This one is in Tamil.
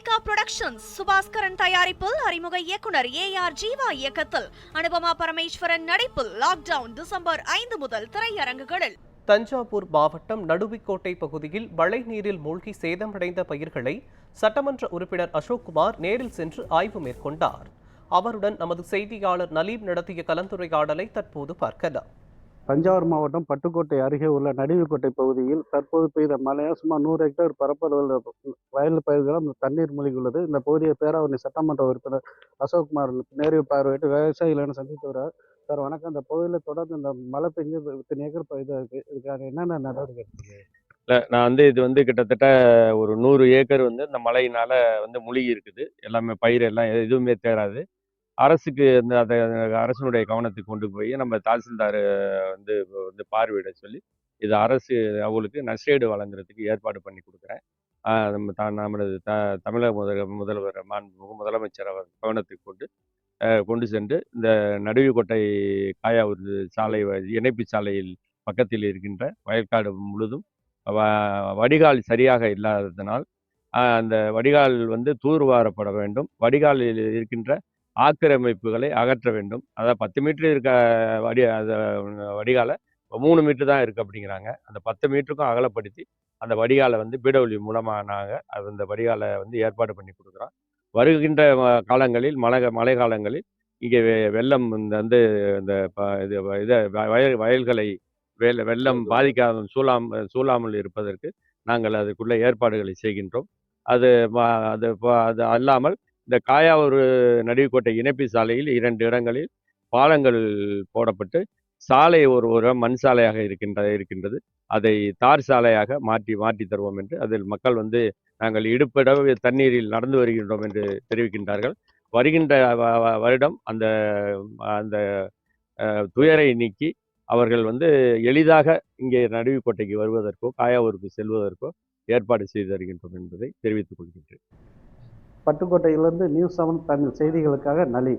லைகா புரொடக்ஷன்ஸ் சுபாஸ்கரன் தயாரிப்பில் அறிமுக இயக்குனர் ஏஆர் ஜீவா இயக்கத்தில் அனுபமா பரமேஸ்வரன் நடிப்பில் லாக்டவுன் டிசம்பர் 5 முதல் திரையரங்குகளில். தஞ்சாவூர் மாவட்டம் நடுவிக்கோட்டை பகுதியில் மழை நீரில் மூழ்கி சேதமடைந்த பயிர்களை சட்டமன்ற உறுப்பினர் அசோக்குமார் நேரில் சென்று ஆய்வு மேற்கொண்டார். அவருடன் நமது செய்தியாளர் நலீம் நடத்திய கலந்துரையாடலை தற்போது பார்க்கலாம். தஞ்சாவூர் மாவட்டம் பட்டுக்கோட்டை அருகே உள்ள நடுவிக்கோட்டை பகுதியில் தற்போது பெய்த மழையால் சுமார் 100 ஹெக்டேர் பரப்பளவில் வயல் பயிர்களும் தண்ணீர் மூழ்கியுள்ளது. இந்த பகுதியை பேராவூரணி சட்டமன்ற உறுப்பினர் அசோக்குமார் நேரில் பார்வையிட்டு விவசாயிகளை சந்தித்து வருகிறார். சார் வணக்கம். இந்த பகுதியில் தொடர்ந்து இந்த மழை பெஞ்சு இத்தனை ஏக்கர் பயிர் இருக்கு, இதுக்கான என்னென்ன நடவடிக்கை இருக்குது? இல்லை, நான் இது கிட்டத்தட்ட ஒரு 100 ஏக்கர் இந்த மழையினால முழுகி இருக்குது. எல்லாமே பயிர் எல்லாம் எதுவுமே தேராது. அரசுக்கு அதை அரசினுடைய கவனத்துக்கு கொண்டு போய் நம்ம தாசில்தார் வந்து பார்வையிட சொல்லி இது அரசு அவங்களுக்கு நஷ்டஈடு வழங்குறதுக்கு ஏற்பாடு பண்ணி கொடுக்குறேன். நமது தமிழக முதல்வர் மாண்புமிகு முதலமைச்சர் அவர் கவனத்துக்கு கொண்டு சென்று இந்த நடுவிக்கோட்டை காயாவூர் சாலை இணைப்பு சாலையில் பக்கத்தில் இருக்கின்ற வயற்காடு முழுதும் வடிகால் சரியாக இல்லாததனால் அந்த வடிகால் தூர்வாரப்பட வேண்டும். வடிகாலில் இருக்கின்ற ஆக்கிரமிப்புகளை அகற்ற வேண்டும். அதாவது 10 மீட்டர் இருக்க வடிகாலை 3 மீட்டர் தான் இருக்குது அப்படிங்கிறாங்க. அந்த 10 மீட்டருக்கும் அகலப்படுத்தி அந்த வடிகாலை பிடபிள்யூ மூலமாக நாங்கள் அந்த வடிகாலை ஏற்பாடு பண்ணி கொடுக்குறோம். வருகின்ற காலங்களில் மழை காலங்களில் இங்கே வெள்ளம் இந்த வயல்களை வெள்ளம் பாதிக்காத சூழாமல் இருப்பதற்கு நாங்கள் அதுக்குள்ள ஏற்பாடுகளை செய்கின்றோம். அது அல்லாமல் இந்த காயாவூர் நடுவிக்கோட்டை இணைப்பு சாலையில் 2 இடங்களில் பாலங்கள் போடப்பட்டு சாலை ஒரு மண் சாலையாக இருக்கின்றது. அதை தார் சாலையாக மாற்றி தருவோம் என்று அதில் மக்கள் நாங்கள் இடுப்பளவு தண்ணீரில் நடந்து வருகின்றோம் என்று தெரிவிக்கின்றார்கள். வருகின்ற வருடம் அந்த துயரை நீக்கி அவர்கள் எளிதாக இங்கே நடுவிக்கோட்டைக்கு வருவதற்கோ காயாவூருக்கு செல்வதற்கோ ஏற்பாடு செய்து தருகின்றோம் என்பதை தெரிவித்துக் கொள்கின்றேன். பட்டுக்கோட்டையிலிருந்து நியூஸ் 7 தமிழ் செய்திகளுக்காக நலி.